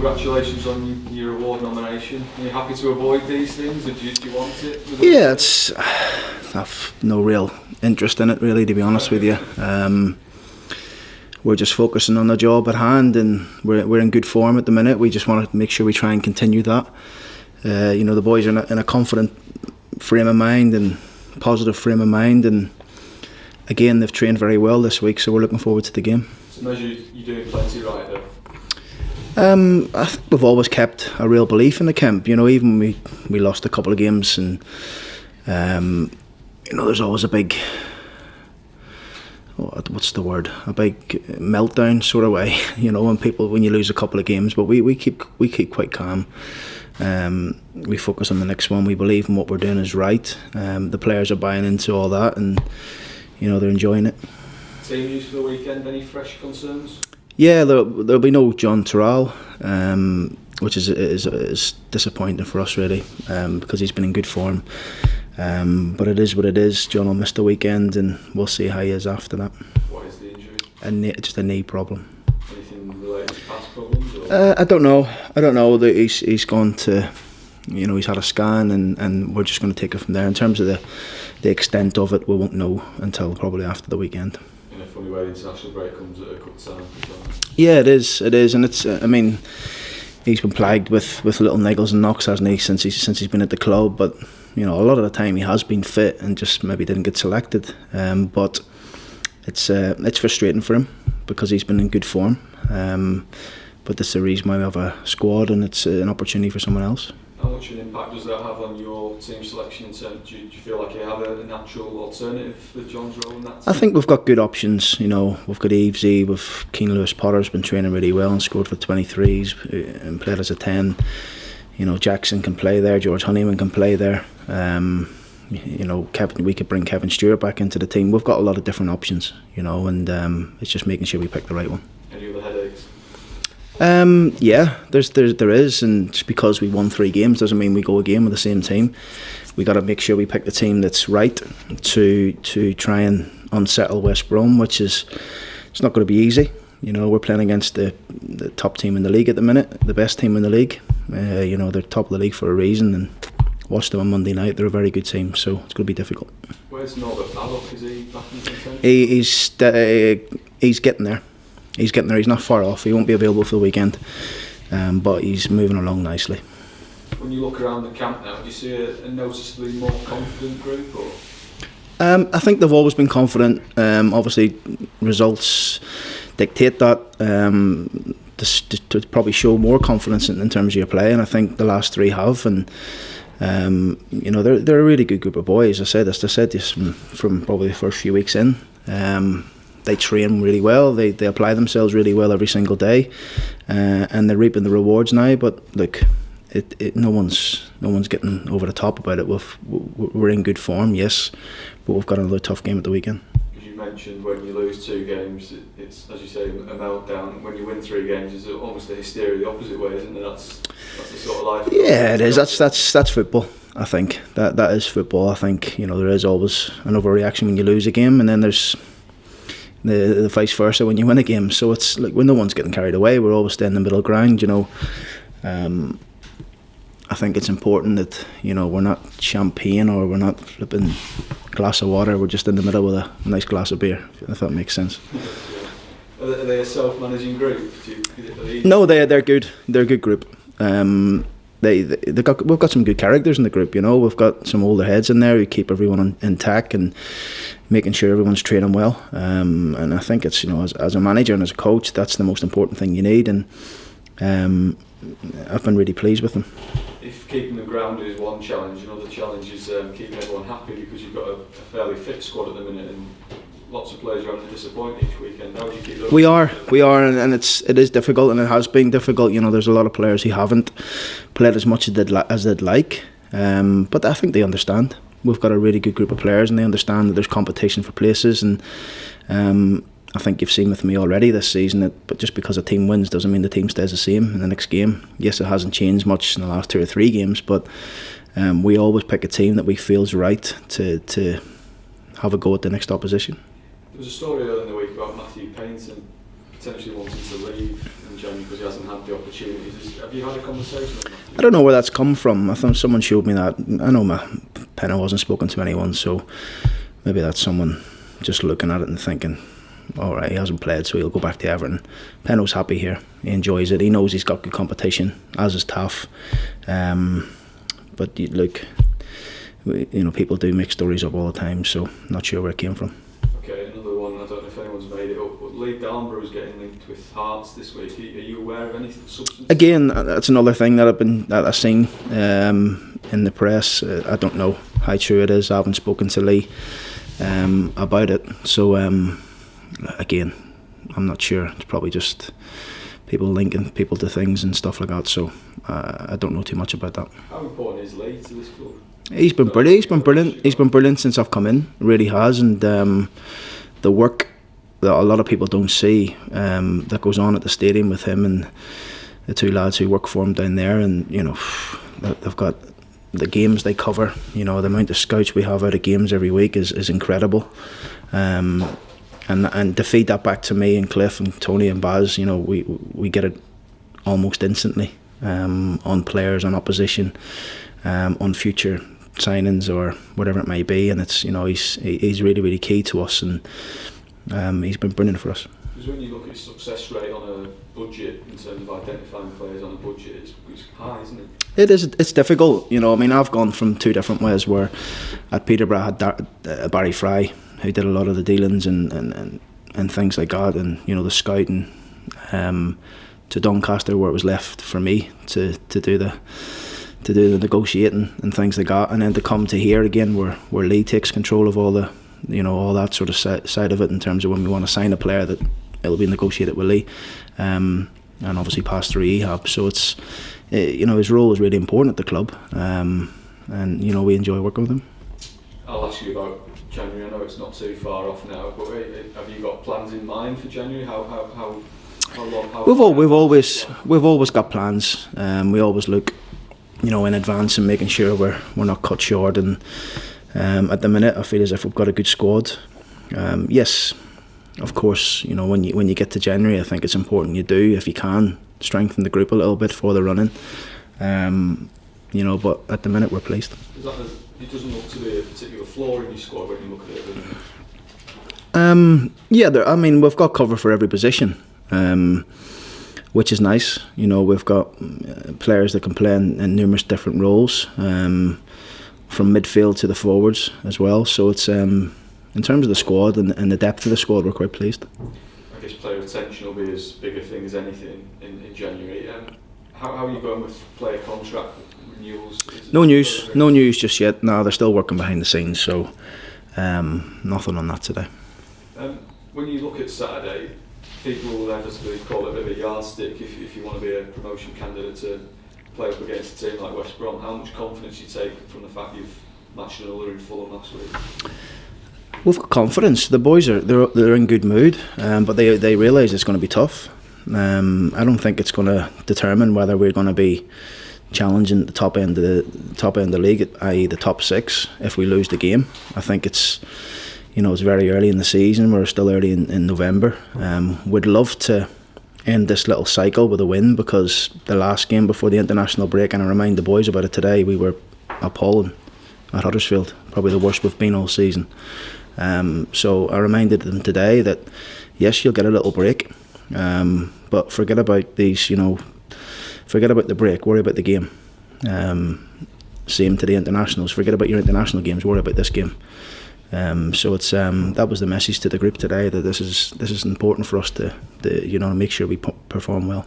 congratulations on your award nomination. Are you happy to avoid these things, or do you want it? Yeah, I've no real interest in it really, to be honest with you. We're just focusing on the job at hand, and we're in good form at the minute. We just want to make sure we try and continue that. The boys are in a confident frame of mind and positive frame of mind, and again they've trained very well this week, so we're looking forward to the game. So you're doing plenty right there. I think we've always kept a real belief in the Kemp. Even when we lost a couple of games, and there's always a big, what's the word? A big meltdown sort of way. When you lose a couple of games, but we keep quite calm. We focus on the next one. We believe in what we're doing is right. The players are buying into all that, and they're enjoying it. Team news for the weekend. Any fresh concerns? Yeah, there'll be no John Terrell, which is disappointing for us really, because he's been in good form. But it is what it is. John will miss the weekend, and we'll see how he is after that. What is the injury? Just a knee problem. Anything related to past problems? Or? I don't know. That he's gone to, he's had a scan, and we're just going to take it from there. In terms of the extent of it, we won't know until probably after the weekend. In a funny way, the international break comes at a good time. Yeah, it is, and it's. He's been plagued with little niggles and knocks, hasn't he, since he's been at the club. But a lot of the time he has been fit and just maybe didn't get selected. But it's frustrating for him because he's been in good form. But that's the reason why we have a squad, and it's an opportunity for someone else. How much an impact does that have on your team selection? Do you feel like you have a natural alternative for John's role in that team? I think we've got good options. We've got Evesy, we've Keane Lewis Potter's been training really well and scored for 23s and played as a 10. Jackson can play there, George Honeyman can play there. We could bring Kevin Stewart back into the team. We've got a lot of different options, and it's just making sure we pick the right one. Any other headaches? Yeah, there is, and just because we won 3 games doesn't mean we go a game with the same team. We got to make sure we pick the team that's right to try and unsettle West Brom, which it's not going to be easy. We're playing against the top team in the league at the minute, the best team in the league. They're top of the league for a reason, and watch them on Monday night. They're a very good team, so it's going to be difficult. Where's Norbert Paddock? Is he back in contention? He's getting there. He's getting there. He's not far off. He won't be available for the weekend, but he's moving along nicely. When you look around the camp now, do you see a noticeably more confident group? Or? I think they've always been confident. Obviously, results dictate that. To probably show more confidence in terms of your play, and I think the last 3 have. And they're a really good group of boys. I said this from probably the first few weeks in. They train really well. They apply themselves really well every single day, and they're reaping the rewards now. But look, no one's getting over the top about it. We're in good form, yes, but we've got another tough game at the weekend. As you mentioned, when you lose 2 games, it's, as you say, a meltdown. When you win 3 games, it's almost a hysteria the opposite way, isn't it? That's the sort of life. Yeah, it is. That's football. I think that is football. I think there is always an overreaction when you lose a game, and then there's the vice versa when you win a game. So it's like when no one's getting carried away, we're always staying in the middle ground. I think it's important that we're not champagne or we're not flipping glass of water. We're just in the middle with a nice glass of beer, if that makes sense. Are they a self-managing group? No, they're good. They're a good group. We've got some good characters in the group. We've got some older heads in there who keep everyone intact and making sure everyone's training well. And I think it's as a manager and as a coach, that's the most important thing you need. And I've been really pleased with them. If keeping them grounded is one challenge, another challenge is keeping everyone happy, because you've got a fairly fit squad at the minute, and lots of players are having to disappoint each weekend. How do you keep those? We are, and it is difficult, and it has been difficult. There's a lot of players who haven't played as much as they'd like, but I think they understand. We've got a really good group of players, and they understand that there's competition for places, and I think you've seen with me already this season that, but just because a team wins doesn't mean the team stays the same in the next game. Yes, it hasn't changed much in the last 2 or 3 games, but we always pick a team that we feel is right to have a go at the next opposition. There was a story earlier in the week about Matthew Payneton potentially wanting to leave in January because he hasn't had the opportunities. Have you had a conversation with him? I don't know where that's come from. I think someone showed me that. I know Penno wasn't spoken to anyone, so maybe that's someone just looking at it and thinking, all right, he hasn't played, so he'll go back to Everton. Penno's happy here. He enjoys it. He knows he's got good competition, as is Taff. But look, people do make stories up all the time, so not sure where it came from. Okay, another one. I don't know if anyone's made it up, but Lee Dalmborough is getting linked with Hearts this week. Are you aware of anything substantive? Again, that's another thing that I've seen in the press. I don't know how true it is. I haven't spoken to Lee about it. So again, I'm not sure. It's probably just people linking people to things and stuff like that. So I don't know too much about that. How important is Lee to this club? He's been brilliant. He's been brilliant since I've come in. Really has, and the work that a lot of people don't see that goes on at the stadium with him and the two lads who work for him down there, and they've got the games they cover. The amount of scouts we have out of games every week is incredible. And to feed that back to me and Cliff and Tony and Baz, we get it almost instantly on players, on opposition, on future signings or whatever it may be, and it's he's really, really key to us, and he's been brilliant for us. Because when you look at success rate on a budget in terms of identifying players on a budget, it's high, isn't it? It is. It's difficult. I've gone from two different ways. Where at Peterborough I had Barry Fry, who did a lot of the dealings and things like that, and the scouting, to Doncaster, where it was left for me to do the negotiating and things like that, and then to come to here again, where Lee takes control of all the all that sort of side of it, in terms of when we want to sign a player, that it'll be negotiated with Lee, and obviously pass through Ehab. So it's his role is really important at the club, and we enjoy working with him. I'll ask you about January. I know it's not too far off now, but have you got plans in mind for January? How long? We've always got plans. We always look, in advance and making sure we're not cut short. And at the minute, I feel as if we've got a good squad. Yes, of course, when you get to January, I think it's important you do, if you can, strengthen the group a little bit for the running. But at the minute, we're pleased. It doesn't look to be a particular flaw in your squad when you look at it. We've got cover for every position, which is nice. We've got players that can play in numerous different roles, from midfield to the forwards as well. So it's in terms of the squad and the depth of the squad, we're quite pleased. I guess player retention will be as big a thing as anything in January. How are you going with player contract renewals? No news just yet. No, they're still working behind the scenes, so nothing on that today. When you look at Saturday, people will inevitably call it a bit of a yardstick if you want to be a promotion candidate to play up against a team like West Brom. How much confidence you take from the fact you've matched another in Fulham last week? We've got confidence. The boys they're in good mood, but they realise it's going to be tough. I don't think it's going to determine whether we're going to be challenging the top end of the league, i.e. the top six, if we lose the game. I think it's very early in the season. We're still early in November. We'd love to end this little cycle with a win, because the last game before the international break, and I remind the boys about it today, we were appalling at Huddersfield, probably the worst we've been all season. So I reminded them today that yes, you'll get a little break, but forget about these, forget about the break, worry about the game. Same to the internationals, forget about your international games, worry about this game. So it's that was the message to the group today, that this is important for us to make sure we perform well.